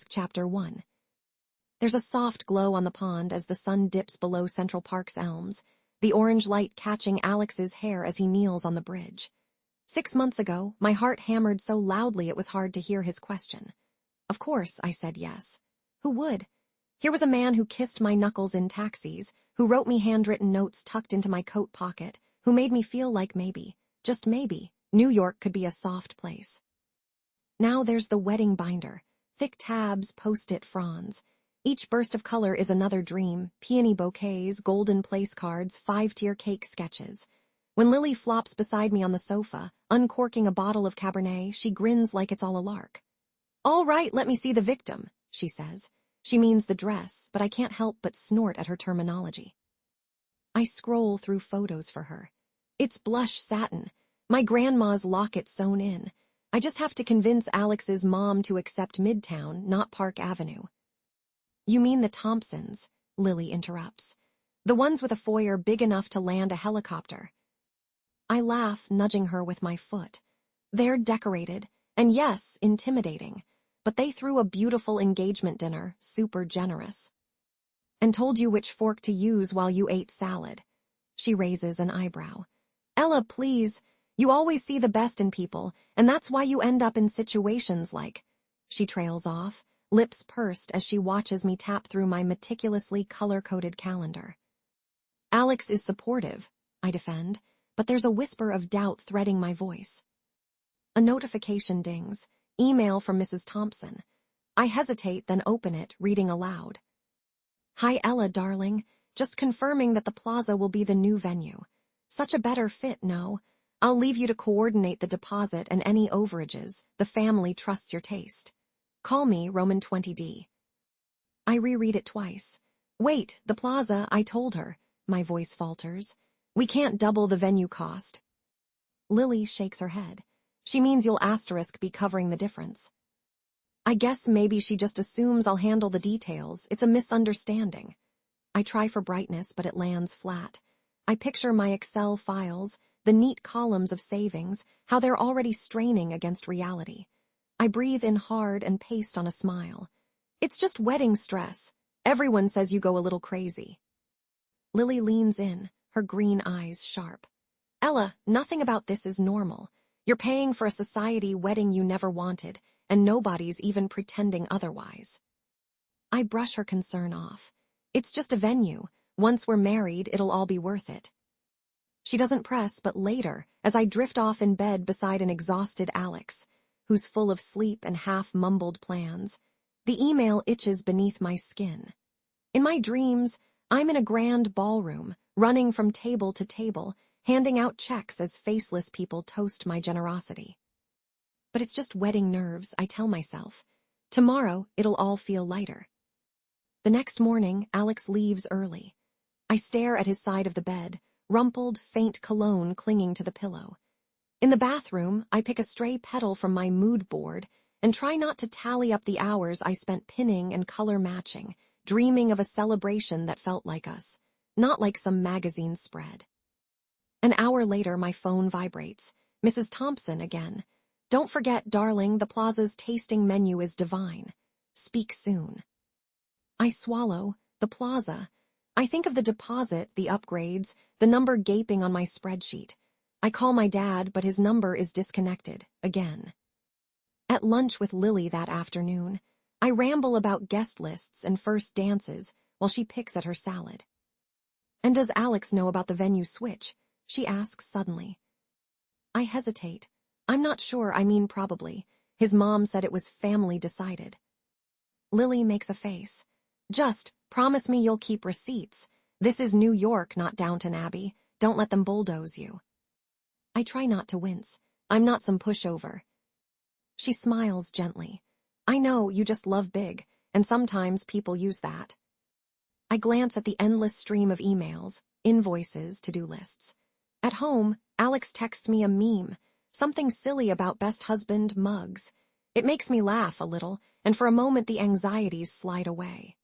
Chapter 1. There's a soft glow on the pond as the sun dips below Central Park's elms, the orange light catching Alex's hair as he kneels on the bridge. 6 months ago, my heart hammered so loudly it was hard to hear his question. Of course, I said yes. Who would? Here was a man who kissed my knuckles in taxis, who wrote me handwritten notes tucked into my coat pocket, who made me feel like maybe, just maybe, New York could be a soft place. Now there's the wedding binder, thick tabs, post-it fronds. Each burst of color is another dream, peony bouquets, golden place cards, 5-tier cake sketches. When Lily flops beside me on the sofa, uncorking a bottle of Cabernet, she grins like it's all a lark. All right, let me see the victim, she says. She means the dress, but I can't help but snort at her terminology. I scroll through photos for her. It's blush satin, my grandma's locket sewn in. I just have to convince Alex's mom to accept Midtown, not Park Avenue. You mean the Thompsons, Lily interrupts. The ones with a foyer big enough to land a helicopter. I laugh, nudging her with my foot. They're decorated, and yes, intimidating, but they threw a beautiful engagement dinner, super generous. And told you which fork to use while you ate salad. She raises an eyebrow. Ella, please, you always see the best in people, and that's why you end up in situations like... She trails off, lips pursed as she watches me tap through my meticulously color-coded calendar. Alex is supportive, I defend, but there's a whisper of doubt threading my voice. A notification dings, email from Mrs. Thompson. I hesitate, then open it, reading aloud. Hi Ella, darling, just confirming that the plaza will be the new venue. Such a better fit, no? I'll leave you to coordinate the deposit and any overages. The family trusts your taste. Call me Roman 20D. I reread it twice. Wait, the plaza, I told her. My voice falters. We can't double the venue cost. Lily shakes her head. She means you'll asterisk be covering the difference. I guess maybe she just assumes I'll handle the details. It's a misunderstanding. I try for brightness, but it lands flat. I picture my Excel files, the neat columns of savings, how they're already straining against reality. I breathe in hard and paste on a smile. It's just wedding stress. Everyone says you go a little crazy. Lily leans in, her green eyes sharp. Ella, nothing about this is normal. You're paying for a society wedding you never wanted, and nobody's even pretending otherwise. I brush her concern off. It's just a venue. Once we're married, it'll all be worth it. She doesn't press, but later, as I drift off in bed beside an exhausted Alex, who's full of sleep and half-mumbled plans, the email itches beneath my skin. In my dreams, I'm in a grand ballroom, running from table to table, handing out checks as faceless people toast my generosity. But it's just wedding nerves, I tell myself. Tomorrow, it'll all feel lighter. The next morning, Alex leaves early. I stare at his side of the bed, rumpled, faint cologne clinging to the pillow. In the bathroom, I pick a stray petal from my mood board and try not to tally up the hours I spent pinning and color matching, dreaming of a celebration that felt like us, not like some magazine spread. An hour later, my phone vibrates. Mrs. Thompson again. Don't forget, darling, the plaza's tasting menu is divine. Speak soon. I swallow. The plaza. I think of the deposit, the upgrades, the number gaping on my spreadsheet. I call my dad, but his number is disconnected, again. At lunch with Lily that afternoon, I ramble about guest lists and first dances while she picks at her salad. And does Alex know about the venue switch? She asks suddenly. I hesitate. I'm not sure, I mean probably. His mom said it was family decided. Lily makes a face. Just promise me you'll keep receipts. This is New York, not Downton Abbey. Don't let them bulldoze you. I try not to wince. I'm not some pushover. She smiles gently. I know, you just love big, and sometimes people use that. I glance at the endless stream of emails, invoices, to-do lists. At home, Alex texts me a meme, something silly about best husband mugs. It makes me laugh a little, and for a moment the anxieties slide away.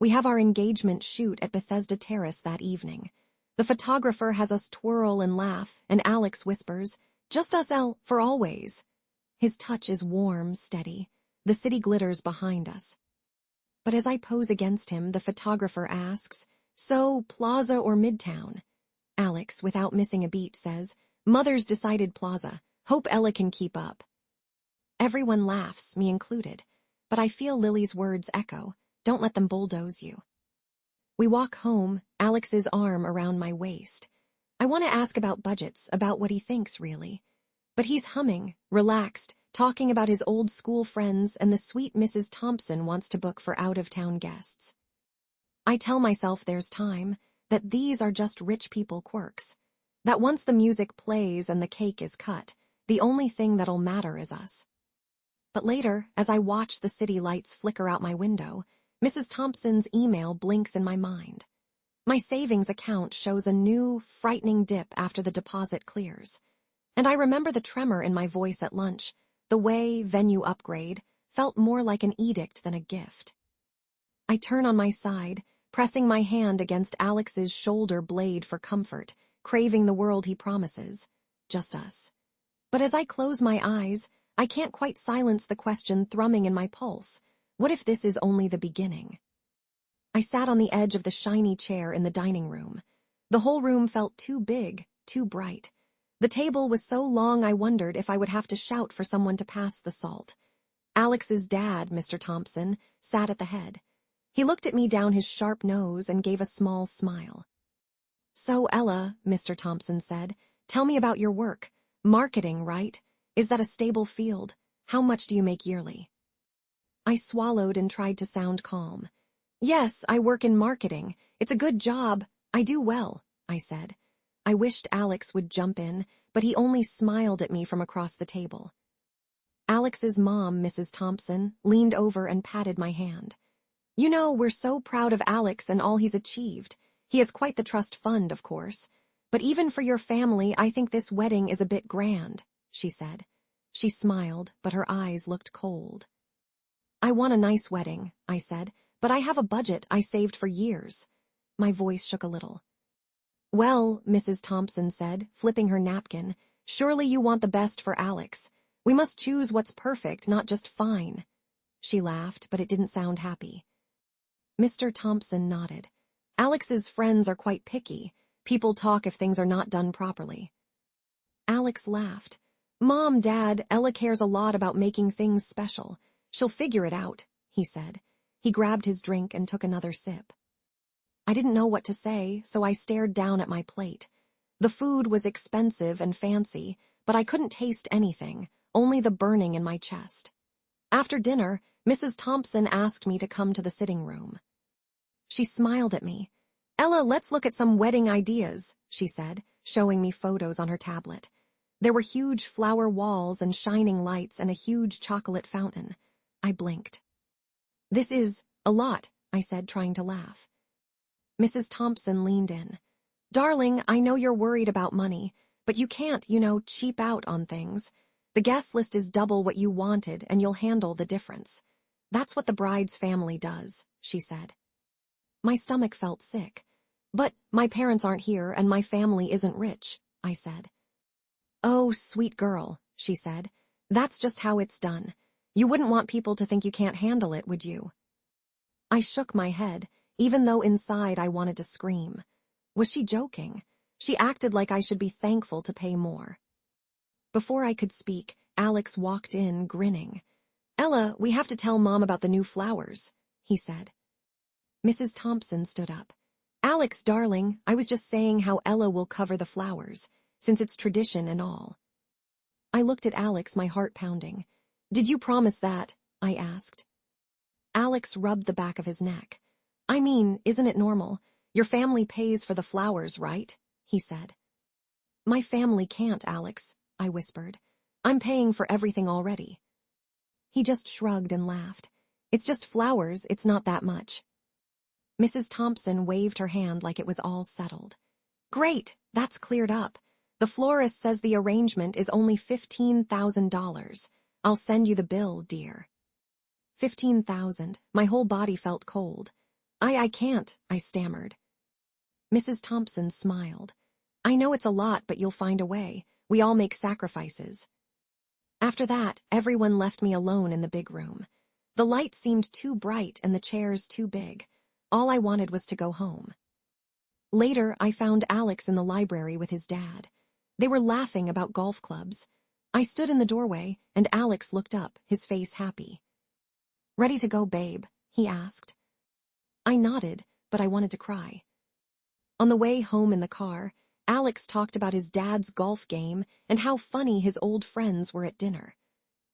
We have our engagement shoot at Bethesda Terrace that evening. The photographer has us twirl and laugh, and Alex whispers, just us, Elle, for always. His touch is warm, steady. The city glitters behind us. But as I pose against him, the photographer asks, "So, Plaza or Midtown?" Alex, without missing a beat, says, "Mother's decided Plaza. Hope Ella can keep up." Everyone laughs, me included, but I feel Lily's words echo, "Don't let them bulldoze you." We walk home, Alex's arm around my waist. I want to ask about budgets, about what he thinks, really. But he's humming, relaxed, talking about his old school friends and the sweet Mrs. Thompson wants to book for out-of-town guests. I tell myself there's time, that these are just rich people quirks. That once the music plays and the cake is cut, the only thing that'll matter is us. But later, as I watch the city lights flicker out my window, Mrs. Thompson's email blinks in my mind. My savings account shows a new, frightening dip after the deposit clears. And I remember the tremor in my voice at lunch, the way venue upgrade felt more like an edict than a gift. I turn on my side, pressing my hand against Alex's shoulder blade for comfort, craving the world he promises. Just us. But as I close my eyes, I can't quite silence the question thrumming in my pulse. What if this is only the beginning? I sat on the edge of the shiny chair in the dining room. The whole room felt too big, too bright. The table was so long I wondered if I would have to shout for someone to pass the salt. Alex's dad, Mr. Thompson, sat at the head. He looked at me down his sharp nose and gave a small smile. "So, Ella," Mr. Thompson said, "tell me about your work. Marketing, right? Is that a stable field? How much do you make yearly?" I swallowed and tried to sound calm. "Yes, I work in marketing. It's a good job. I do well," I said. I wished Alex would jump in, but he only smiled at me from across the table. Alex's mom, Mrs. Thompson, leaned over and patted my hand. "You know, we're so proud of Alex and all he's achieved. He has quite the trust fund, of course. But even for your family, I think this wedding is a bit grand," she said. She smiled, but her eyes looked cold. "I want a nice wedding," I said, "but I have a budget I saved for years." My voice shook a little. "Well," Mrs. Thompson said, flipping her napkin, "surely you want the best for Alex. We must choose what's perfect, not just fine." She laughed, but it didn't sound happy. Mr. Thompson nodded. "Alex's friends are quite picky. People talk if things are not done properly." Alex laughed. "Mom, Dad, Ella cares a lot about making things special. She'll figure it out," he said. He grabbed his drink and took another sip. I didn't know what to say, so I stared down at my plate. The food was expensive and fancy, but I couldn't taste anything, only the burning in my chest. After dinner, Mrs. Thompson asked me to come to the sitting room. She smiled at me. "Ella, let's look at some wedding ideas," she said, showing me photos on her tablet. There were huge flower walls and shining lights and a huge chocolate fountain. I blinked. "This is a lot," I said, trying to laugh. Mrs. Thompson leaned in. "Darling, I know you're worried about money, but you can't, cheap out on things. The guest list is double what you wanted, and you'll handle the difference. That's what the bride's family does," she said. My stomach felt sick. "But my parents aren't here, and my family isn't rich," I said. "Oh, sweet girl," she said. "That's just how it's done. You wouldn't want people to think you can't handle it, would you?" I shook my head, even though inside I wanted to scream. Was she joking? She acted like I should be thankful to pay more. Before I could speak, Alex walked in, grinning. "Ella, we have to tell Mom about the new flowers," he said. Mrs. Thompson stood up. "Alex, darling, I was just saying how Ella will cover the flowers, since it's tradition and all." I looked at Alex, my heart pounding. "Did you promise that?" I asked. Alex rubbed the back of his neck. "I mean, isn't it normal? Your family pays for the flowers, right?" he said. "My family can't, Alex," I whispered. "I'm paying for everything already." He just shrugged and laughed. "It's just flowers, it's not that much." Mrs. Thompson waved her hand like it was all settled. "Great, that's cleared up. The florist says the arrangement is only $15,000. I'll send you the bill, dear." 15,000. My whole body felt cold. I can't," I stammered. Mrs. Thompson smiled. "I know it's a lot, but you'll find a way. We all make sacrifices." After that, everyone left me alone in the big room. The light seemed too bright and the chairs too big. All I wanted was to go home. Later, I found Alex in the library with his dad. They were laughing about golf clubs. I stood in the doorway, and Alex looked up, his face happy. "Ready to go, babe?" he asked. I nodded, but I wanted to cry. On the way home in the car, Alex talked about his dad's golf game and how funny his old friends were at dinner.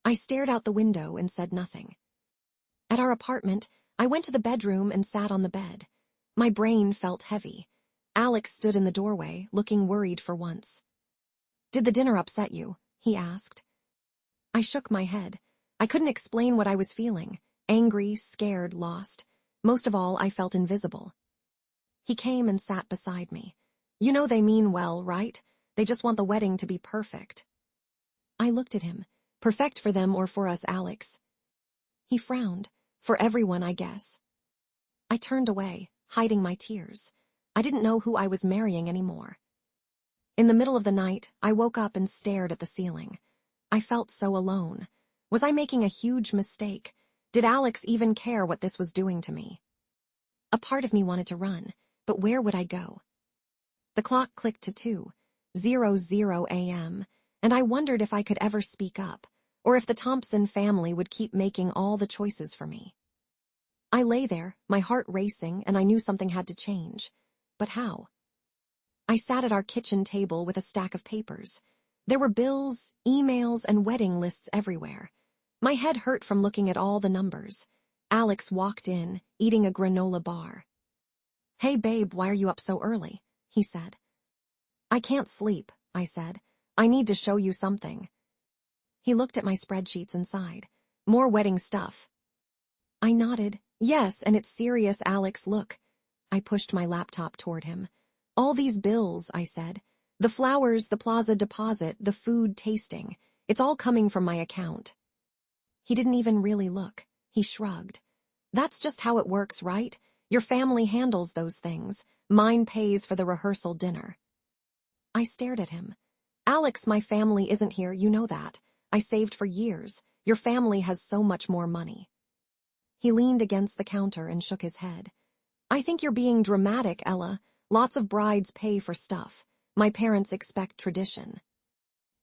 I stared out the window and said nothing. At our apartment, I went to the bedroom and sat on the bed. My brain felt heavy. Alex stood in the doorway, looking worried for once. "Did the dinner upset you?" he asked. I shook my head. I couldn't explain what I was feeling. Angry, scared, lost. Most of all, I felt invisible. He came and sat beside me. "You know they mean well, right? They just want the wedding to be perfect." I looked at him. "Perfect for them or for us, Alex?" He frowned. "For everyone, I guess." I turned away, hiding my tears. I didn't know who I was marrying anymore. In the middle of the night, I woke up and stared at the ceiling. I felt so alone. Was I making a huge mistake? Did Alex even care what this was doing to me? A part of me wanted to run, but where would I go? The clock clicked to 2:00 a.m., and I wondered if I could ever speak up, or if the Thompson family would keep making all the choices for me. I lay there, my heart racing, and I knew something had to change. But how? I sat at our kitchen table with a stack of papers. There were bills, emails, and wedding lists everywhere. My head hurt from looking at all the numbers. Alex walked in, eating a granola bar. "Hey babe, why are you up so early?" he said. "I can't sleep," I said. "I need to show you something." He looked at my spreadsheets and sighed. "More wedding stuff." I nodded. "Yes, and it's serious, Alex, look." I pushed my laptop toward him. "All these bills," I said. "The flowers, the plaza deposit, the food tasting. It's all coming from my account." He didn't even really look. He shrugged. "That's just how it works, right? Your family handles those things. Mine pays for the rehearsal dinner." I stared at him. "Alex, my family isn't here, you know that. I saved for years. Your family has so much more money." He leaned against the counter and shook his head. "I think you're being dramatic, Ella. Lots of brides pay for stuff. My parents expect tradition."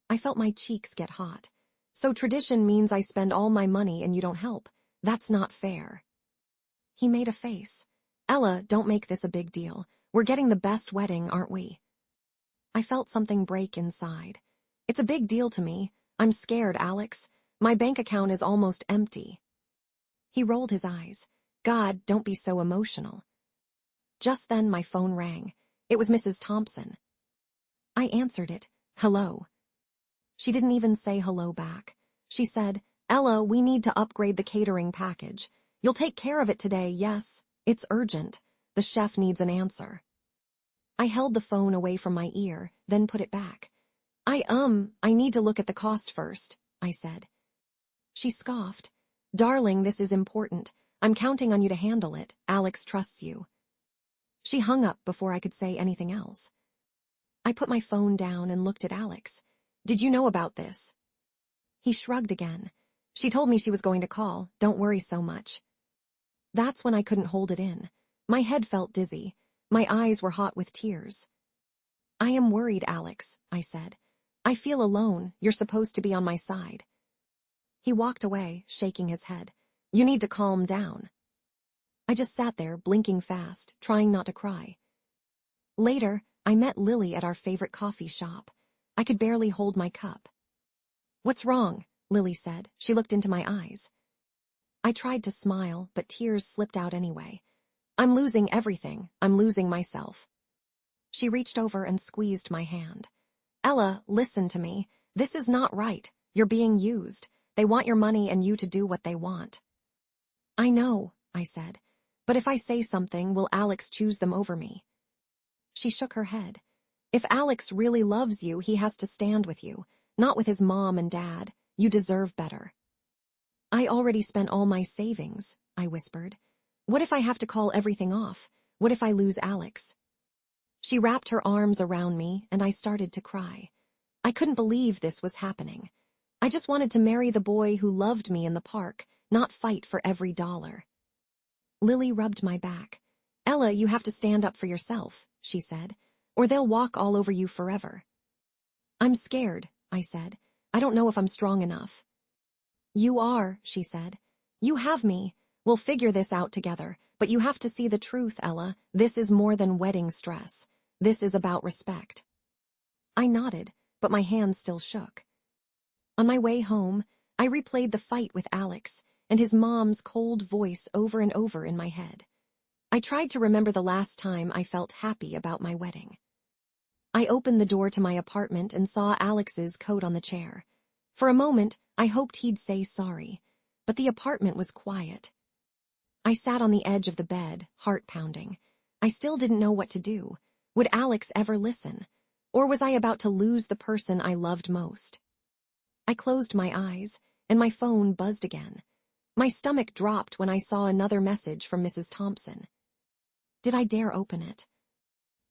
I felt my cheeks get hot. "So tradition means I spend all my money and you don't help. That's not fair." He made a face. "Ella, don't make this a big deal. We're getting the best wedding, aren't we?" I felt something break inside. "It's a big deal to me. I'm scared, Alex. My bank account is almost empty." He rolled his eyes. "God, don't be so emotional." Just then my phone rang. It was Mrs. Thompson. I answered it. "Hello." She didn't even say hello back. She said, "Ella, we need to upgrade the catering package. You'll take care of it today, yes? It's urgent. The chef needs an answer." I held the phone away from my ear, then put it back. I need to look at the cost first," I said. She scoffed. "Darling, this is important. I'm counting on you to handle it. Alex trusts you." She hung up before I could say anything else. I put my phone down and looked at Alex. "Did you know about this?" He shrugged again. "She told me she was going to call. Don't worry so much." That's when I couldn't hold it in. My head felt dizzy. My eyes were hot with tears. "I am worried, Alex," I said. "I feel alone. You're supposed to be on my side." He walked away, shaking his head. "You need to calm down." I just sat there, blinking fast, trying not to cry. Later, I met Lily at our favorite coffee shop. I could barely hold my cup. "What's wrong?" Lily said. She looked into my eyes. I tried to smile, but tears slipped out anyway. "I'm losing everything. I'm losing myself." She reached over and squeezed my hand. "Ella, listen to me. This is not right. You're being used. They want your money and you to do what they want." "I know," I said. "But if I say something, will Alex choose them over me?" She shook her head. "If Alex really loves you, he has to stand with you, not with his mom and dad. You deserve better." "I already spent all my savings," I whispered. "What if I have to call everything off? What if I lose Alex?" She wrapped her arms around me, and I started to cry. I couldn't believe this was happening. I just wanted to marry the boy who loved me in the park, not fight for every dollar. Lily rubbed my back. Ella, you have to stand up for yourself, she said, or they'll walk all over you forever. I'm scared, I said. I don't know if I'm strong enough. You are, she said. You have me. We'll figure this out together, but you have to see the truth, Ella. This is more than wedding stress. This is about respect. I nodded, but my hands still shook. On my way home, I replayed the fight with Alex and his mom's cold voice over and over in my head. I tried to remember the last time I felt happy about my wedding. I opened the door to my apartment and saw Alex's coat on the chair. For a moment, I hoped he'd say sorry, but the apartment was quiet. I sat on the edge of the bed, heart pounding. I still didn't know what to do. Would Alex ever listen? Or was I about to lose the person I loved most? I closed my eyes, and my phone buzzed again. My stomach dropped when I saw another message from Mrs. Thompson. Did I dare open it?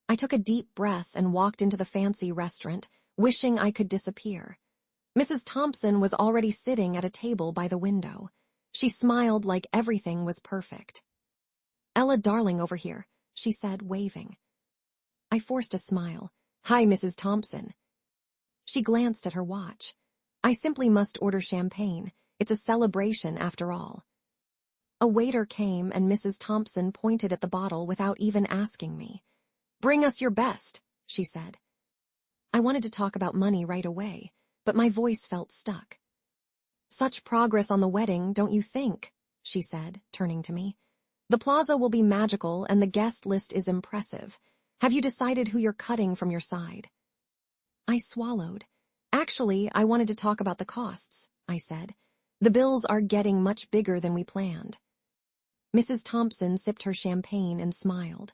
I took a deep breath and walked into the fancy restaurant, wishing I could disappear. Mrs. Thompson was already sitting at a table by the window. She smiled like everything was perfect. Ella darling over here, she said, waving. I forced a smile. Hi, Mrs. Thompson. She glanced at her watch. I simply must order champagne. It's a celebration after all. A waiter came and Mrs. Thompson pointed at the bottle without even asking me. Bring us your best, she said. I wanted to talk about money right away, but my voice felt stuck. Such progress on the wedding, don't you think? She said, turning to me. The plaza will be magical and the guest list is impressive. Have you decided who you're cutting from your side? I swallowed. Actually, I wanted to talk about the costs, I said. The bills are getting much bigger than we planned. Mrs. Thompson sipped her champagne and smiled.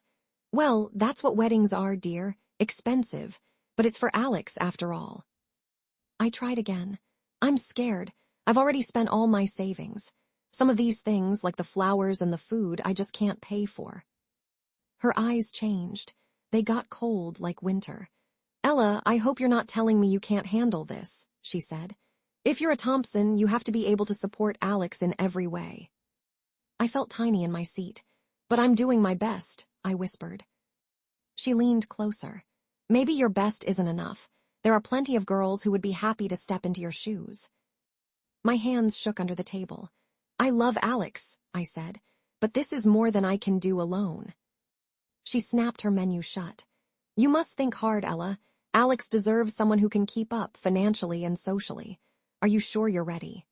Well, that's what weddings are, dear. Expensive. But it's for Alex, after all. I tried again. I'm scared. I've already spent all my savings. Some of these things, like the flowers and the food, I just can't pay for. Her eyes changed. They got cold like winter. Ella, I hope you're not telling me you can't handle this, she said. If you're a Thompson, you have to be able to support Alex in every way. I felt tiny in my seat. But I'm doing my best, I whispered. She leaned closer. Maybe your best isn't enough. There are plenty of girls who would be happy to step into your shoes. My hands shook under the table. I love Alex, I said, but this is more than I can do alone. She snapped her menu shut. You must think hard, Ella. Alex deserves someone who can keep up financially and socially. Are you sure you're ready?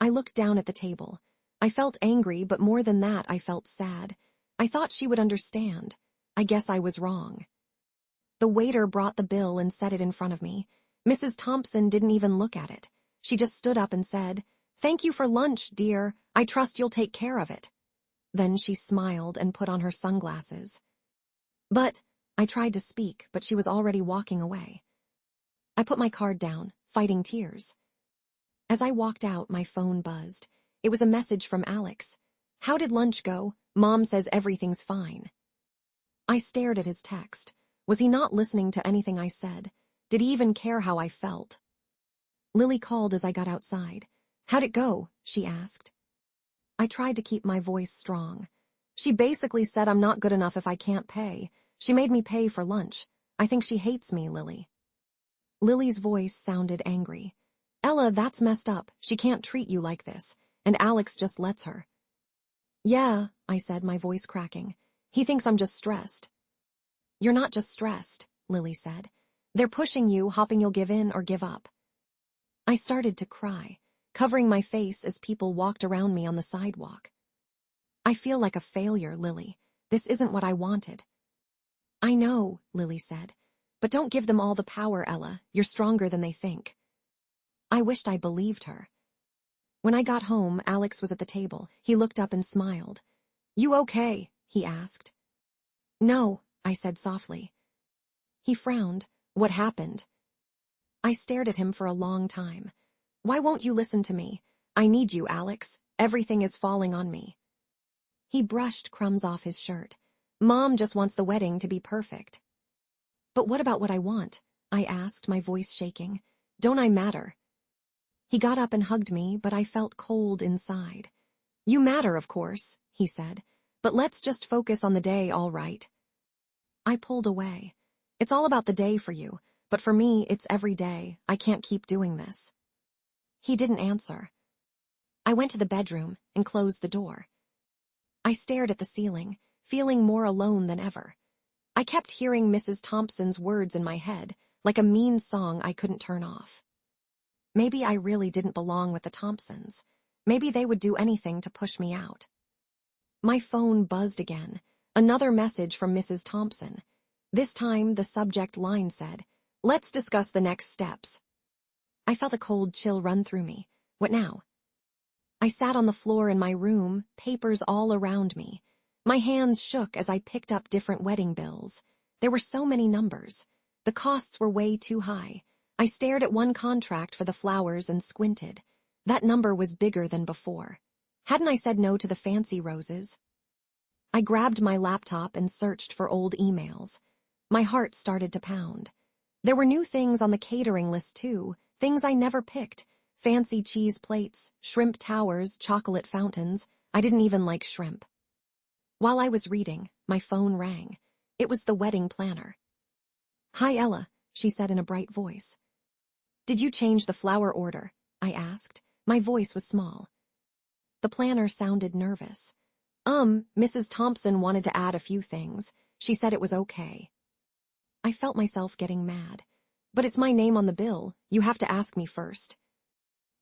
I looked down at the table. I felt angry, but more than that, I felt sad. I thought she would understand. I guess I was wrong. The waiter brought the bill and set it in front of me. Mrs. Thompson didn't even look at it. She just stood up and said, Thank you for lunch, dear. I trust you'll take care of it. Then she smiled and put on her sunglasses. But, I tried to speak, but she was already walking away. I put my card down, fighting tears. As I walked out, my phone buzzed. It was a message from Alex. How did lunch go? Mom says everything's fine. I stared at his text. Was he not listening to anything I said? Did he even care how I felt? Lily called as I got outside. How'd it go? She asked. I tried to keep my voice strong. She basically said I'm not good enough if I can't pay. She made me pay for lunch. I think she hates me, Lily. Lily's voice sounded angry. Ella, that's messed up. She can't treat you like this. And Alex just lets her. Yeah, I said, my voice cracking. He thinks I'm just stressed. You're not just stressed, Lily said. They're pushing you, hoping you'll give in or give up. I started to cry, covering my face as people walked around me on the sidewalk. I feel like a failure, Lily. This isn't what I wanted. I know, Lily said. But don't give them all the power, Ella. You're stronger than they think. I wished I believed her. When I got home, Alex was at the table. He looked up and smiled. You okay? He asked. No, I said softly. He frowned. What happened? I stared at him for a long time. Why won't you listen to me? I need you, Alex. Everything is falling on me. He brushed crumbs off his shirt. Mom just wants the wedding to be perfect. But what about what I want? I asked, my voice shaking. Don't I matter? He got up and hugged me, but I felt cold inside. "You matter, of course," he said, "but let's just focus on the day, all right?" I pulled away. "It's all about the day for you, but for me, it's every day. I can't keep doing this." He didn't answer. I went to the bedroom and closed the door. I stared at the ceiling, feeling more alone than ever. I kept hearing Mrs. Thompson's words in my head, like a mean song I couldn't turn off. Maybe I really didn't belong with the Thompsons. Maybe they would do anything to push me out. My phone buzzed again, another message from Mrs. Thompson. This time the subject line said, "Let's discuss the next steps." I felt a cold chill run through me. What now? I sat on the floor in my room, papers all around me. My hands shook as I picked up different wedding bills. There were so many numbers. The costs were way too high. I stared at one contract for the flowers and squinted. That number was bigger than before. Hadn't I said no to the fancy roses? I grabbed my laptop and searched for old emails. My heart started to pound. There were new things on the catering list too, things I never picked. Fancy cheese plates, shrimp towers, chocolate fountains. I didn't even like shrimp. While I was reading, my phone rang. It was the wedding planner. "Hi, Ella," she said in a bright voice. "Did you change the flower order?" I asked. My voice was small. The planner sounded nervous. Mrs. Thompson wanted to add a few things. She said it was okay." I felt myself getting mad. "But it's my name on the bill. You have to ask me first."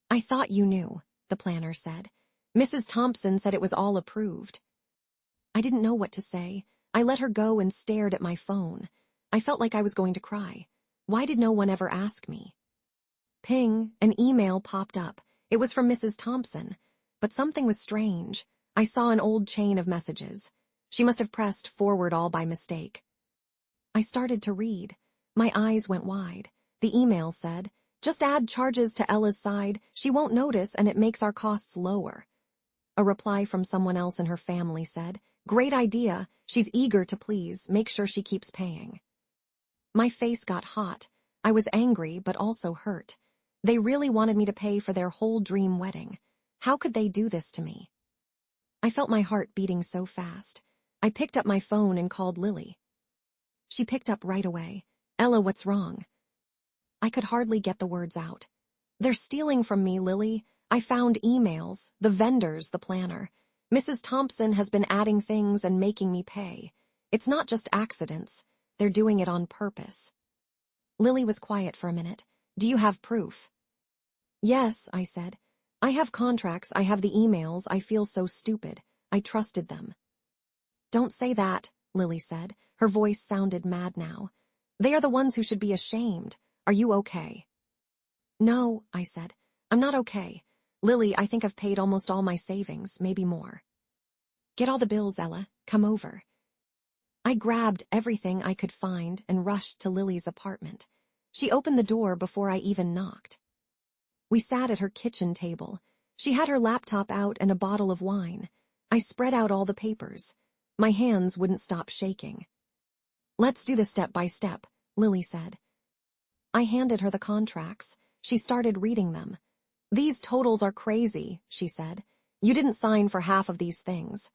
"I thought you knew," the planner said. "Mrs. Thompson said it was all approved." I didn't know what to say. I let her go and stared at my phone. I felt like I was going to cry. Why did no one ever ask me? Ping, an email popped up. It was from Mrs. Thompson. But something was strange. I saw an old chain of messages. She must have pressed forward all by mistake. I started to read. My eyes went wide. The email said, "Just add charges to Ella's side. She won't notice and it makes our costs lower." A reply from someone else in her family said, "Great idea. She's eager to please. Make sure she keeps paying." My face got hot. I was angry, but also hurt. They really wanted me to pay for their whole dream wedding. How could they do this to me? I felt my heart beating so fast. I picked up my phone and called Lily. She picked up right away. "Ella, what's wrong?" I could hardly get the words out. "They're stealing from me, Lily. I found emails, the vendors, the planner. Mrs. Thompson has been adding things and making me pay. It's not just accidents. They're doing it on purpose." Lily was quiet for a minute. "Do you have proof?" "Yes," I said. "I have contracts, I have the emails, I feel so stupid. I trusted them." "Don't say that," Lily said. Her voice sounded mad now. "They are the ones who should be ashamed. Are you okay?" "No," I said. "I'm not okay. Lily, I think I've paid almost all my savings, maybe more." "Get all the bills, Ella. Come over." I grabbed everything I could find and rushed to Lily's apartment. She opened the door before I even knocked. We sat at her kitchen table. She had her laptop out and a bottle of wine. I spread out all the papers. My hands wouldn't stop shaking. "Let's do this step by step," Lily said. I handed her the contracts. She started reading them. "These totals are crazy," she said. "You didn't sign for half of these things."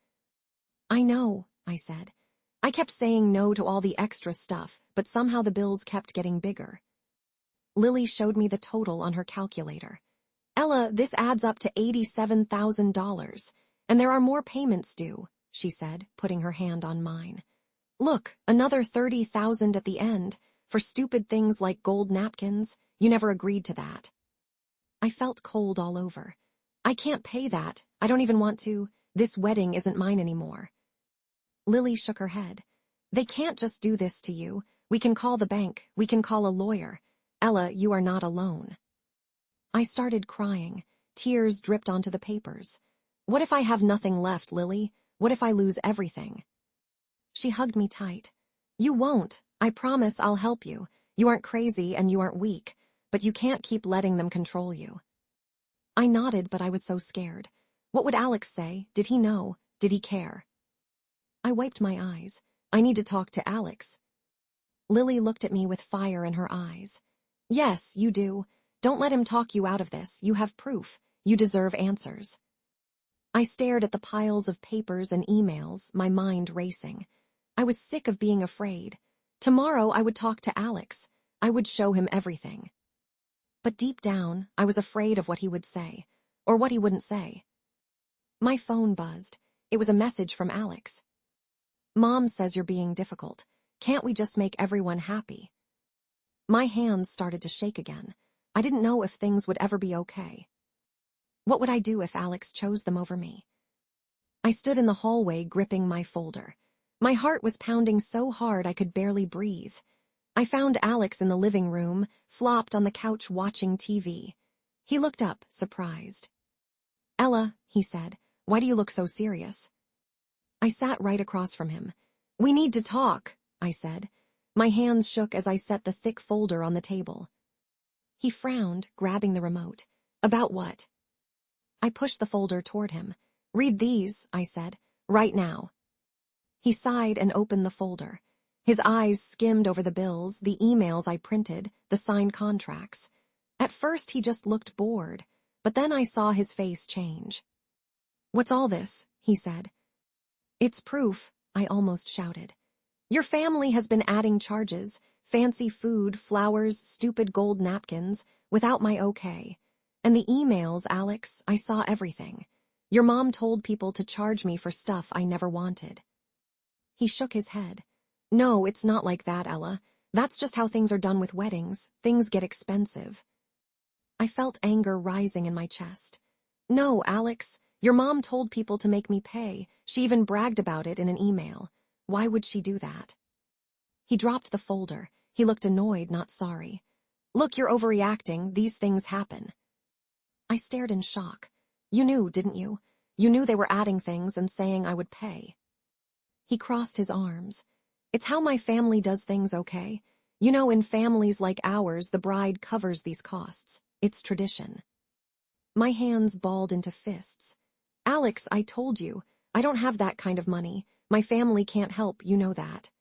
"I know," I said. I kept saying no to all the extra stuff, but somehow the bills kept getting bigger. Lily showed me the total on her calculator. "Ella, this adds up to $87,000, and there are more payments due," she said, putting her hand on mine. "Look, another $30,000 at the end, for stupid things like gold napkins. You never agreed to that." I felt cold all over. "I can't pay that. I don't even want to. This wedding isn't mine anymore." Lily shook her head. "They can't just do this to you. We can call the bank. We can call a lawyer. Ella, you are not alone." I started crying. Tears dripped onto the papers. "What if I have nothing left, Lily? What if I lose everything?" She hugged me tight. "You won't. I promise I'll help you. You aren't crazy and you aren't weak, but you can't keep letting them control you." I nodded, but I was so scared. What would Alex say? Did he know? Did he care? I wiped my eyes. I need to talk to Alex. Lily looked at me with fire in her eyes. "Yes, you do. Don't let him talk you out of this. You have proof. You deserve answers. I stared at the piles of papers and emails, my mind racing. I was sick of being afraid. Tomorrow I would talk to Alex. I would show him everything. But deep down, I was afraid of what he would say, or what he wouldn't say. My phone buzzed. It was a message from Alex. Mom says you're being difficult. Can't we just make everyone happy? My hands started to shake again. I didn't know if things would ever be okay. What would I do if Alex chose them over me? I stood in the hallway gripping my folder. My heart was pounding so hard I could barely breathe. I found Alex in the living room, flopped on the couch watching TV. He looked up, surprised. "Ella," he said, "why do you look so serious?" I sat right across from him. "We need to talk," I said. My hands shook as I set the thick folder on the table. He frowned, grabbing the remote. "About what?" I pushed the folder toward him. "Read these," I said, "right now." He sighed and opened the folder. His eyes skimmed over the bills, the emails I printed, the signed contracts. At first he just looked bored, but then I saw his face change. "What's all this?" he said. "It's proof," I almost shouted. "Your family has been adding charges, fancy food, flowers, stupid gold napkins, without my okay. And the emails, Alex, I saw everything. Your mom told people to charge me for stuff I never wanted." He shook his head. "No, it's not like that, Ella. That's just how things are done with weddings. Things get expensive." I felt anger rising in my chest. "No, Alex, your mom told people to make me pay. She even bragged about it in an email. Why would she do that?" He dropped the folder. He looked annoyed, not sorry. "Look, you're overreacting. These things happen." I stared in shock. "You knew, didn't you? You knew they were adding things and saying I would pay." He crossed his arms. "It's how my family does things, okay? You know, in families like ours, the bride covers these costs. It's tradition." My hands balled into fists. "Alex, I told you. I don't have that kind of money. My family can't help, you know that."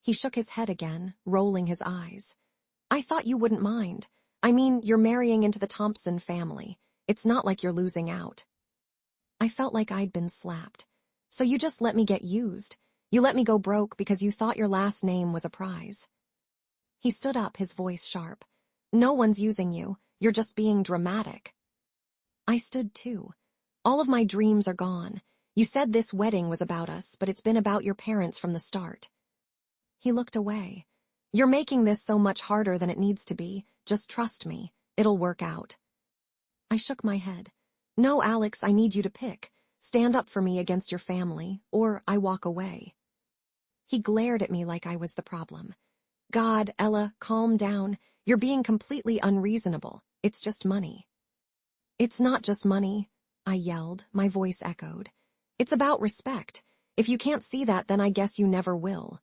He shook his head again, rolling his eyes. "I thought you wouldn't mind. I mean, you're marrying into the Thompson family. It's not like you're losing out." I felt like I'd been slapped. "So you just let me get used. You let me go broke because you thought your last name was a prize." He stood up, his voice sharp. "No one's using you. You're just being dramatic." I stood too. "All of my dreams are gone. You said this wedding was about us, but it's been about your parents from the start." He looked away. "You're making this so much harder than it needs to be. Just trust me. It'll work out." I shook my head. "No, Alex, I need you to pick. Stand up for me against your family, or I walk away." He glared at me like I was the problem. "God, Ella, calm down. You're being completely unreasonable. It's just money." "It's not just money," I yelled, my voice echoed. "It's about respect. If you can't see that, then I guess you never will."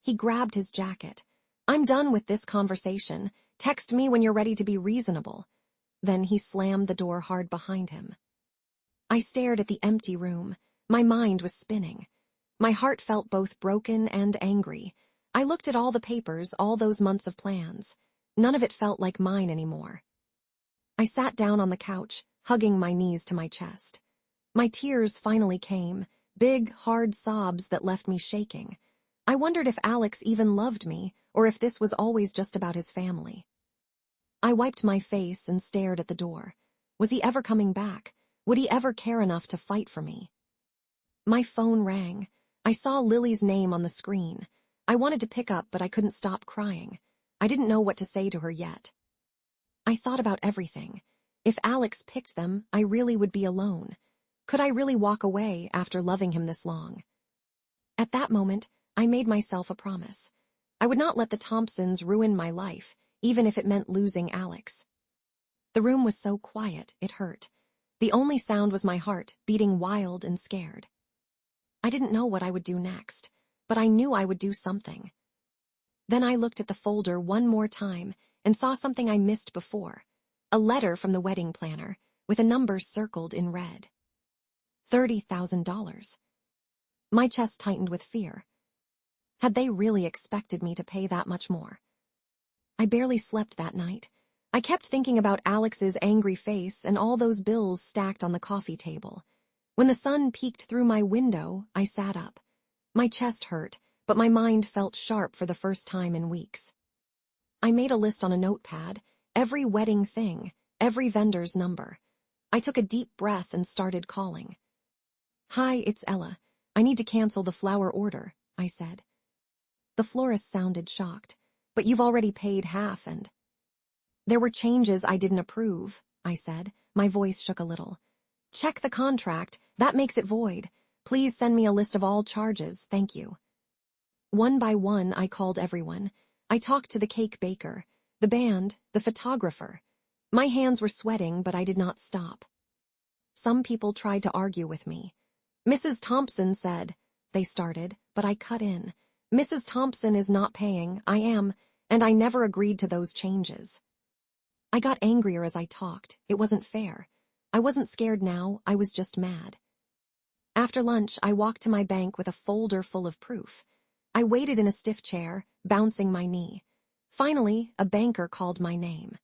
He grabbed his jacket. "I'm done with this conversation. Text me when you're ready to be reasonable." Then he slammed the door hard behind him. I stared at the empty room. My mind was spinning. My heart felt both broken and angry. I looked at all the papers, all those months of plans. None of it felt like mine anymore. I sat down on the couch, hugging my knees to my chest. My tears finally came, big, hard sobs that left me shaking. I wondered if Alex even loved me, or if this was always just about his family. I wiped my face and stared at the door. Was he ever coming back? Would he ever care enough to fight for me? My phone rang. I saw Lily's name on the screen. I wanted to pick up, but I couldn't stop crying. I didn't know what to say to her yet. I thought about everything. If Alex picked them, I really would be alone. Could I really walk away after loving him this long? At that moment, I made myself a promise. I would not let the Thompsons ruin my life, even if it meant losing Alex. The room was so quiet, it hurt. The only sound was my heart, beating wild and scared. I didn't know what I would do next, but I knew I would do something. Then I looked at the folder one more time and saw something I missed before. A letter from the wedding planner, with a number circled in red. $30,000. My chest tightened with fear. Had they really expected me to pay that much more? I barely slept that night. I kept thinking about Alex's angry face and all those bills stacked on the coffee table. When the sun peeked through my window, I sat up. My chest hurt, but my mind felt sharp for the first time in weeks. I made a list on a notepad, every wedding thing, every vendor's number. I took a deep breath and started calling. "Hi, it's Ella. I need to cancel the flower order," I said. The florist sounded shocked. "But you've already paid half and—" "There were changes I didn't approve," I said. My voice shook a little. "Check the contract. That makes it void. Please send me a list of all charges, thank you." One by one, I called everyone. I talked to the cake baker, the band, the photographer. My hands were sweating, but I did not stop. Some people tried to argue with me. "Mrs. Thompson said," they started, but I cut in. "Mrs. Thompson is not paying, I am, and I never agreed to those changes." I got angrier as I talked. It wasn't fair. I wasn't scared now, I was just mad. After lunch, I walked to my bank with a folder full of proof. I waited in a stiff chair, bouncing my knee. Finally, a banker called my name.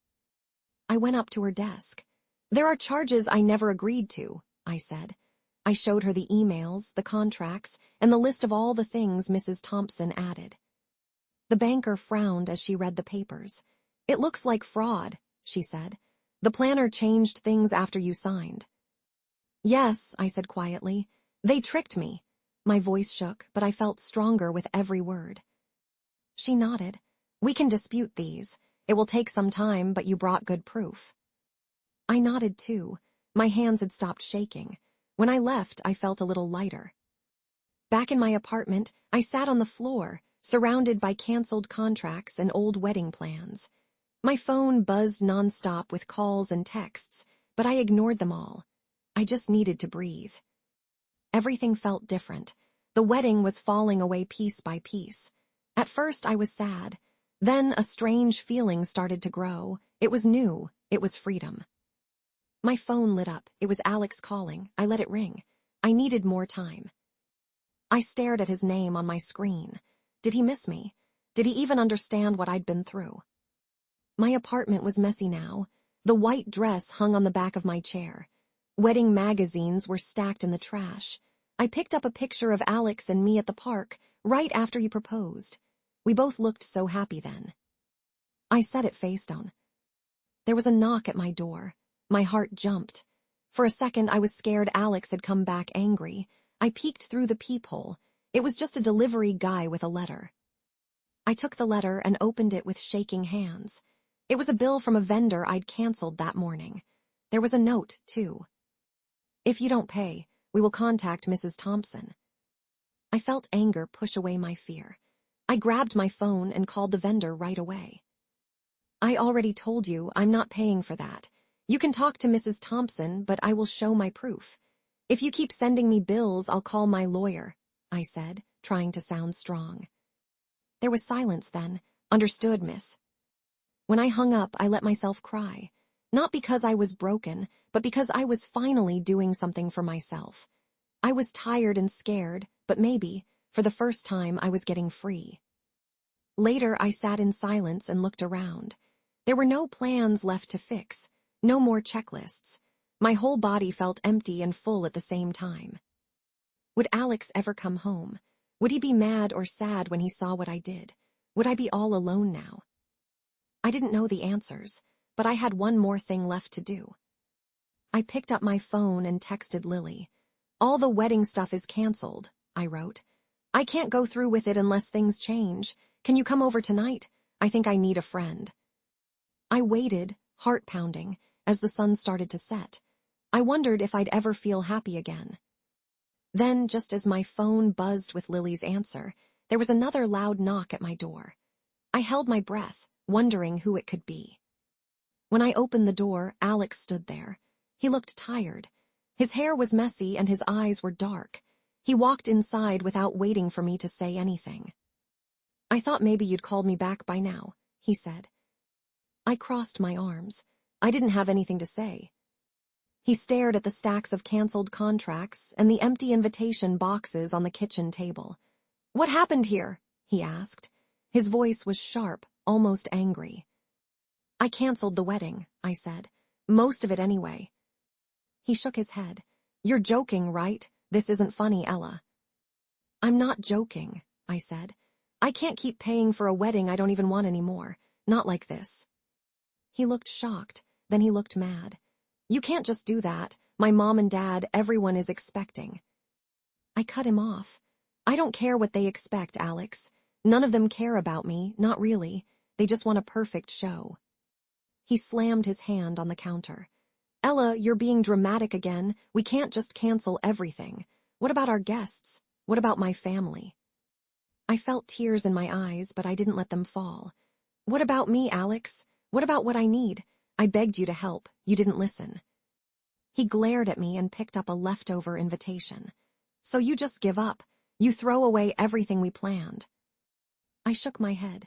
I went up to her desk. "There are charges I never agreed to," I said. I showed her the emails, the contracts, and the list of all the things Mrs. Thompson added. The banker frowned as she read the papers. "It looks like fraud," she said. "The planner changed things after you signed." "Yes," I said quietly. "They tricked me." My voice shook, but I felt stronger with every word. She nodded. "We can dispute these. It will take some time, but you brought good proof." I nodded too. My hands had stopped shaking. When I left, I felt a little lighter. Back in my apartment, I sat on the floor, surrounded by canceled contracts and old wedding plans. My phone buzzed nonstop with calls and texts, but I ignored them all. I just needed to breathe. Everything felt different. The wedding was falling away piece by piece. At first, I was sad. Then a strange feeling started to grow. It was new. It was freedom. My phone lit up. It was Alex calling. I let it ring. I needed more time. I stared at his name on my screen. Did he miss me? Did he even understand what I'd been through? My apartment was messy now. The white dress hung on the back of my chair. Wedding magazines were stacked in the trash. I picked up a picture of Alex and me at the park, right after he proposed. We both looked so happy then. I set it face down. There was a knock at my door. My heart jumped. For a second, I was scared Alex had come back angry. I peeked through the peephole. It was just a delivery guy with a letter. I took the letter and opened it with shaking hands. It was a bill from a vendor I'd canceled that morning. There was a note, too. "If you don't pay, we will contact Mrs. Thompson." I felt anger push away my fear. I grabbed my phone and called the vendor right away. "I already told you I'm not paying for that. You can talk to Mrs. Thompson, but I will show my proof. If you keep sending me bills, I'll call my lawyer," I said, trying to sound strong. There was silence then. "Understood, miss." When I hung up, I let myself cry. Not because I was broken, but because I was finally doing something for myself. I was tired and scared, but maybe, for the first time, I was getting free. Later, I sat in silence and looked around. There were no plans left to fix, no more checklists. My whole body felt empty and full at the same time. Would Alex ever come home? Would he be mad or sad when he saw what I did? Would I be all alone now? I didn't know the answers, but I had one more thing left to do. I picked up my phone and texted Lily. "All the wedding stuff is canceled," I wrote. "I can't go through with it unless things change. Can you come over tonight? I think I need a friend." I waited, heart pounding, as the sun started to set. I wondered if I'd ever feel happy again. Then, just as my phone buzzed with Lily's answer, there was another loud knock at my door. I held my breath, wondering who it could be. When I opened the door, Alex stood there. He looked tired. His hair was messy and his eyes were dark. He walked inside without waiting for me to say anything. "I thought maybe you'd called me back by now," he said. I crossed my arms. I didn't have anything to say. He stared at the stacks of canceled contracts and the empty invitation boxes on the kitchen table. "What happened here?" he asked. His voice was sharp, almost angry. I canceled the wedding, I said. Most of it anyway. He shook his head. You're joking, right? This isn't funny, Ella. I'm not joking, I said. I can't keep paying for a wedding I don't even want anymore. Not like this. He looked shocked, then he looked mad. You can't just do that. My mom and dad, everyone is expecting. I cut him off. I don't care what they expect, Alex. None of them care about me, not really. They just want a perfect show. He slammed his hand on the counter. Ella, you're being dramatic again. We can't just cancel everything. What about our guests? What about my family? I felt tears in my eyes, but I didn't let them fall. What about me, Alex? What about what I need? I begged you to help. You didn't listen. He glared at me and picked up a leftover invitation. So you just give up. You throw away everything we planned. I shook my head.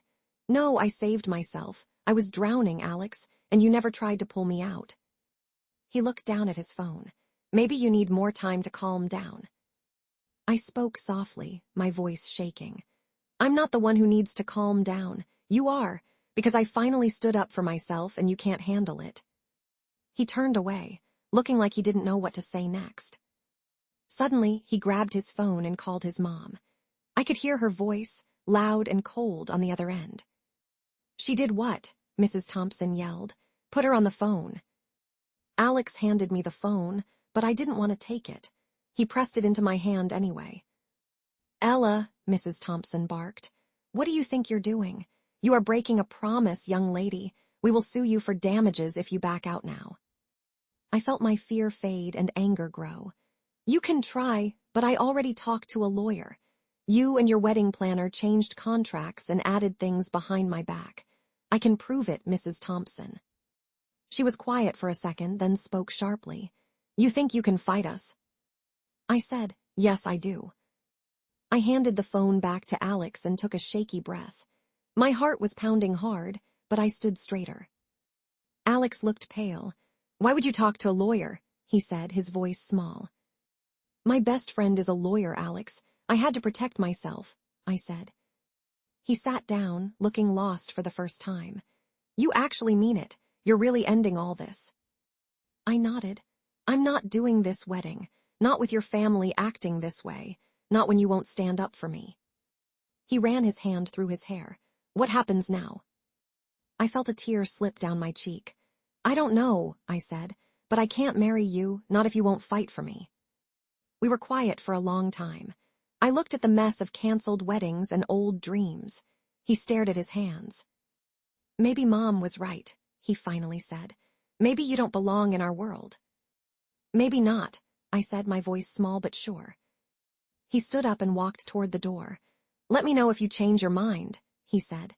No, I saved myself. I was drowning, Alex, and you never tried to pull me out. He looked down at his phone. Maybe you need more time to calm down. I spoke softly, my voice shaking. I'm not the one who needs to calm down. You are, because I finally stood up for myself and you can't handle it. He turned away, looking like he didn't know what to say next. Suddenly, he grabbed his phone and called his mom. I could hear her voice, loud and cold, on the other end. She did what? Mrs. Thompson yelled. Put her on the phone. Alex handed me the phone, but I didn't want to take it. He pressed it into my hand anyway. Ella, Mrs. Thompson barked. What do you think you're doing? You are breaking a promise, young lady. We will sue you for damages if you back out now. I felt my fear fade and anger grow. You can try, but I already talked to a lawyer. You and your wedding planner changed contracts and added things behind my back. I can prove it, Mrs. Thompson. She was quiet for a second, then spoke sharply. You think you can fight us? I said, yes, I do. I handed the phone back to Alex and took a shaky breath. My heart was pounding hard, but I stood straighter. Alex looked pale. Why would you talk to a lawyer? He said, his voice small. My best friend is a lawyer, Alex. I had to protect myself, I said. He sat down, looking lost for the first time. You actually mean it. You're really ending all this. I nodded. I'm not doing this wedding. Not with your family acting this way. Not when you won't stand up for me. He ran his hand through his hair. What happens now? I felt a tear slip down my cheek. I don't know, I said, but I can't marry you, not if you won't fight for me. We were quiet for a long time. I looked at the mess of canceled weddings and old dreams. He stared at his hands. Maybe Mom was right, he finally said. Maybe you don't belong in our world. Maybe not, I said, my voice small but sure. He stood up and walked toward the door. Let me know if you change your mind, he said.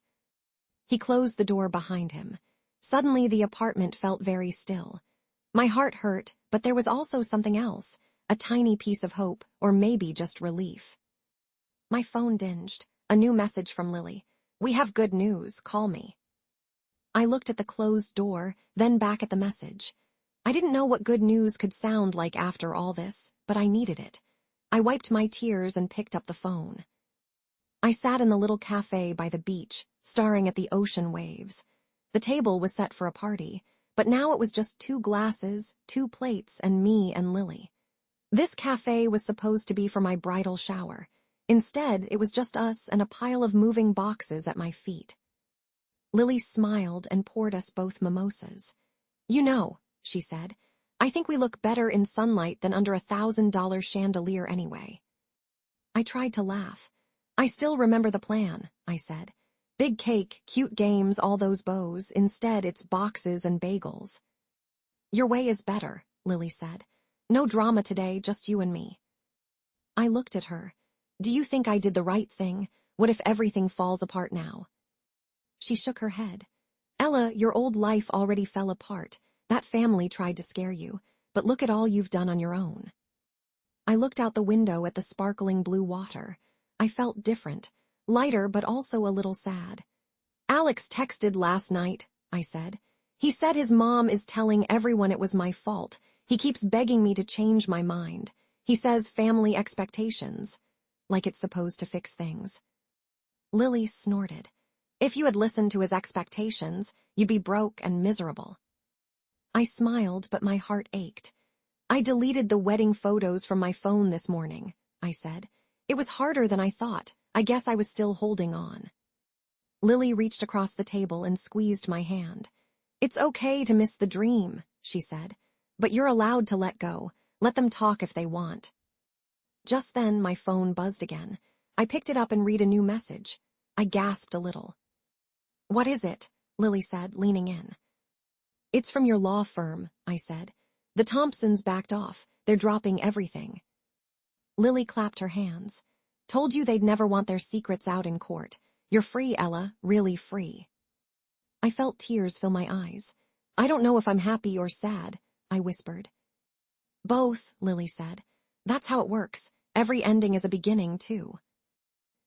He closed the door behind him. Suddenly the apartment felt very still. My heart hurt, but there was also something else, a tiny piece of hope, or maybe just relief. My phone dinged. A new message from Lily. We have good news, call me. I looked at the closed door, then back at the message. I didn't know what good news could sound like after all this, but I needed it. I wiped my tears and picked up the phone. I sat in the little cafe by the beach, staring at the ocean waves. The table was set for a party, but now it was just 2 glasses, 2 plates, and me and Lily. This cafe was supposed to be for my bridal shower. Instead, it was just us and a pile of moving boxes at my feet. Lily smiled and poured us both mimosas. You know, she said, I think we look better in sunlight than under $1,000 chandelier anyway. I tried to laugh. I still remember the plan, I said. Big cake, cute games, all those bows. Instead, it's boxes and bagels. Your way is better, Lily said. No drama today, just you and me. I looked at her. Do you think I did the right thing? What if everything falls apart now? She shook her head. Ella, your old life already fell apart. That family tried to scare you, but look at all you've done on your own. I looked out the window at the sparkling blue water. I felt different, lighter but also a little sad. Alex texted last night, I said. He said his mom is telling everyone it was my fault. He keeps begging me to change my mind. He says family expectations. Like it's supposed to fix things. Lily snorted. If you had listened to his expectations, you'd be broke and miserable. I smiled, but my heart ached. I deleted the wedding photos from my phone this morning, I said. It was harder than I thought. I guess I was still holding on. Lily reached across the table and squeezed my hand. It's okay to miss the dream, she said. But you're allowed to let go. Let them talk if they want. Just then, my phone buzzed again. I picked it up and read a new message. I gasped a little. What is it? Lily said, leaning in. It's from your law firm, I said. The Thompsons backed off. They're dropping everything. Lily clapped her hands. Told you they'd never want their secrets out in court. You're free, Ella, really free. I felt tears fill my eyes. I don't know if I'm happy or sad, I whispered. Both, Lily said. That's how it works. Every ending is a beginning, too.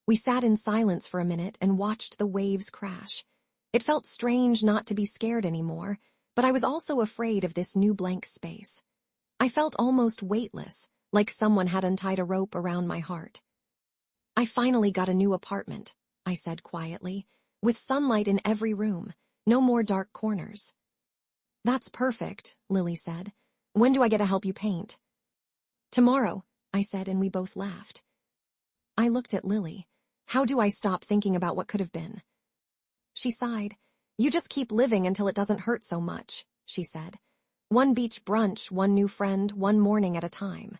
We sat in silence for a minute and watched the waves crash. It felt strange not to be scared anymore, but I was also afraid of this new blank space. I felt almost weightless, like someone had untied a rope around my heart. I finally got a new apartment, I said quietly, with sunlight in every room, no more dark corners. That's perfect, Lily said. When do I get to help you paint? Tomorrow, I said, and we both laughed. I looked at Lily. How do I stop thinking about what could have been? She sighed. You just keep living until it doesn't hurt so much, she said. One beach brunch, one new friend, one morning at a time.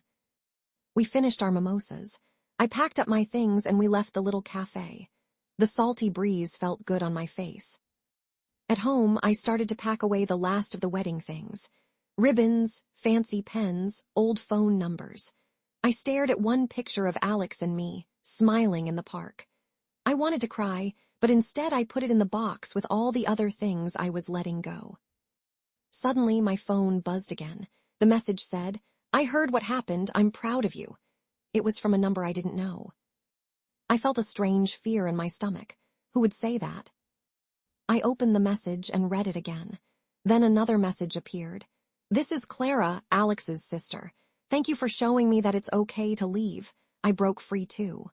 We finished our mimosas. I packed up my things and we left the little cafe. The salty breeze felt good on my face. At home, I started to pack away the last of the wedding things. Ribbons, fancy pens, old phone numbers. I stared at one picture of Alex and me, smiling in the park. I wanted to cry, but instead I put it in the box with all the other things I was letting go. Suddenly, my phone buzzed again. The message said, I heard what happened, I'm proud of you. It was from a number I didn't know. I felt a strange fear in my stomach. Who would say that? I opened the message and read it again. Then another message appeared. This is Clara, Alex's sister. Thank you for showing me that it's okay to leave. I broke free too.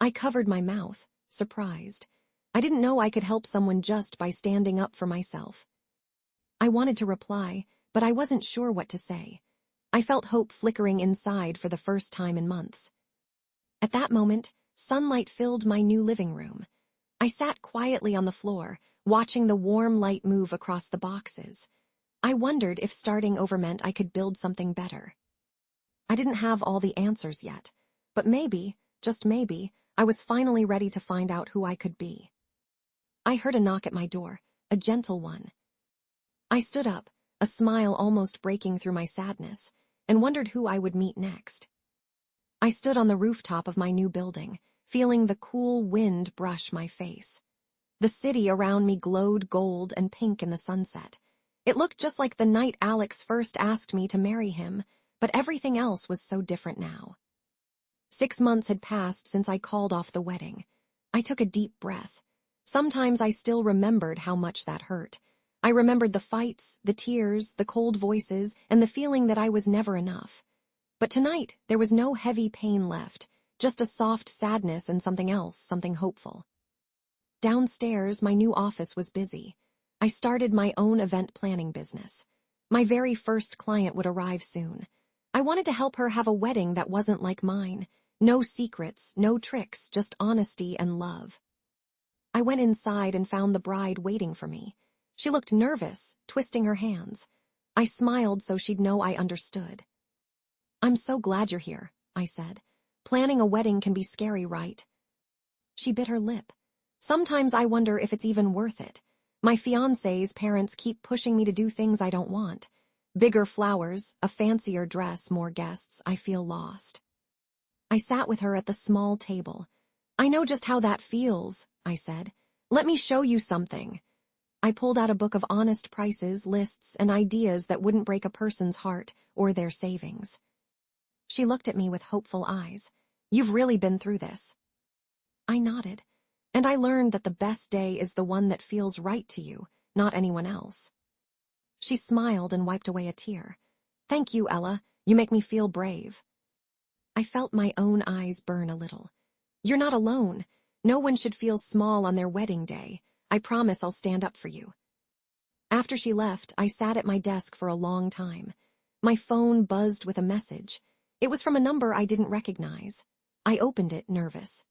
I covered my mouth, surprised. I didn't know I could help someone just by standing up for myself. I wanted to reply, but I wasn't sure what to say. I felt hope flickering inside for the first time in months. At that moment, sunlight filled my new living room. I sat quietly on the floor, watching the warm light move across the boxes. I wondered if starting over meant I could build something better. I didn't have all the answers yet, but maybe, just maybe, I was finally ready to find out who I could be. I heard a knock at my door, a gentle one. I stood up, a smile almost breaking through my sadness, and wondered who I would meet next. I stood on the rooftop of my new building, feeling the cool wind brush my face. The city around me glowed gold and pink in the sunset. It looked just like the night Alex first asked me to marry him, but everything else was so different now. 6 months had passed since I called off the wedding. I took a deep breath. Sometimes I still remembered how much that hurt. I remembered the fights, the tears, the cold voices, and the feeling that I was never enough. But tonight, there was no heavy pain left, just a soft sadness and something else, something hopeful. Downstairs, my new office was busy. I started my own event planning business. My very first client would arrive soon. I wanted to help her have a wedding that wasn't like mine. No secrets, no tricks, just honesty and love. I went inside and found the bride waiting for me. She looked nervous, twisting her hands. I smiled so she'd know I understood. I'm so glad you're here, I said. Planning a wedding can be scary, right? She bit her lip. Sometimes I wonder if it's even worth it. My fiancé's parents keep pushing me to do things I don't want. Bigger flowers, a fancier dress, more guests. I feel lost. I sat with her at the small table. I know just how that feels, I said. Let me show you something. I pulled out a book of honest prices, lists, and ideas that wouldn't break a person's heart or their savings. She looked at me with hopeful eyes. You've really been through this. I nodded, and I learned that the best day is the one that feels right to you, not anyone else. She smiled and wiped away a tear. Thank you, Ella. You make me feel brave. I felt my own eyes burn a little. You're not alone. No one should feel small on their wedding day. I promise I'll stand up for you. After she left, I sat at my desk for a long time. My phone buzzed with a message. It was from a number I didn't recognize. I opened it, nervous.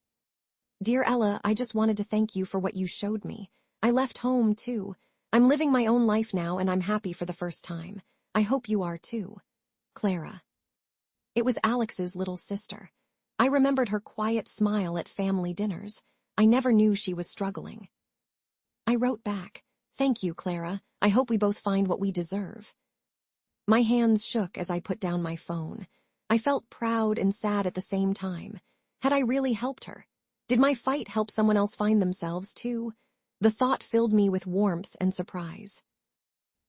Dear Ella, I just wanted to thank you for what you showed me. I left home, too. I'm living my own life now, and I'm happy for the first time. I hope you are, too. Clara. It was Alex's little sister. I remembered her quiet smile at family dinners. I never knew she was struggling. I wrote back, "Thank you, Clara. I hope we both find what we deserve." My hands shook as I put down my phone. I felt proud and sad at the same time. Had I really helped her? Did my fight help someone else find themselves, too? The thought filled me with warmth and surprise.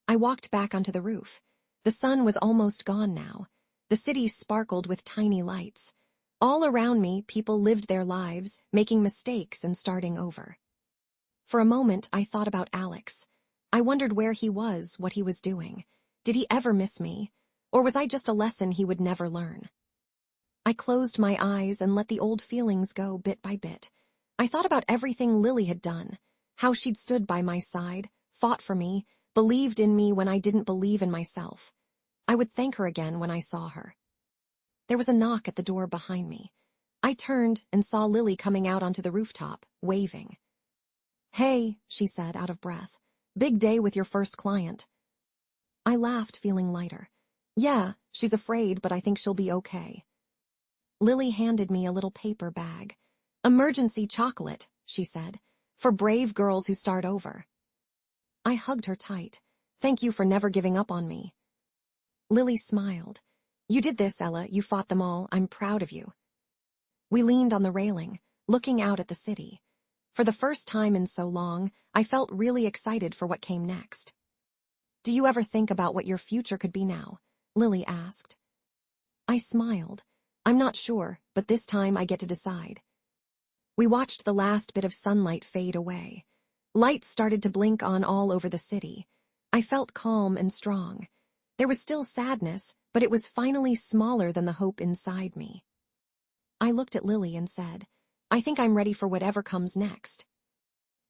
I walked back onto the roof. The sun was almost gone now. The city sparkled with tiny lights. All around me, people lived their lives, making mistakes and starting over. For a moment, I thought about Alex. I wondered where he was, what he was doing. Did he ever miss me? Or was I just a lesson he would never learn? I closed my eyes and let the old feelings go bit by bit. I thought about everything Lily had done, how she'd stood by my side, fought for me, believed in me when I didn't believe in myself. I would thank her again when I saw her. There was a knock at the door behind me. I turned and saw Lily coming out onto the rooftop, waving. "Hey," she said, out of breath. "Big day with your first client." I laughed, feeling lighter. "Yeah, she's afraid, but I think she'll be okay." Lily handed me a little paper bag. "Emergency chocolate," she said, "for brave girls who start over." I hugged her tight. "Thank you for never giving up on me." Lily smiled. "You did this, Ella. You fought them all. I'm proud of you." We leaned on the railing, looking out at the city. For the first time in so long, I felt really excited for what came next. "Do you ever think about what your future could be now?" Lily asked. I smiled. "I'm not sure, but this time I get to decide." We watched the last bit of sunlight fade away. Lights started to blink on all over the city. I felt calm and strong. There was still sadness, but it was finally smaller than the hope inside me. I looked at Lily and said, "I think I'm ready for whatever comes next."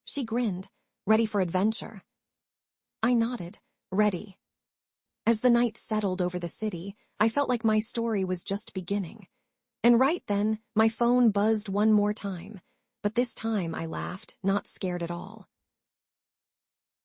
She grinned, "Ready for adventure?" I nodded, "Ready." As the night settled over the city, I felt like my story was just beginning. And right then, my phone buzzed one more time. But this time I laughed, not scared at all.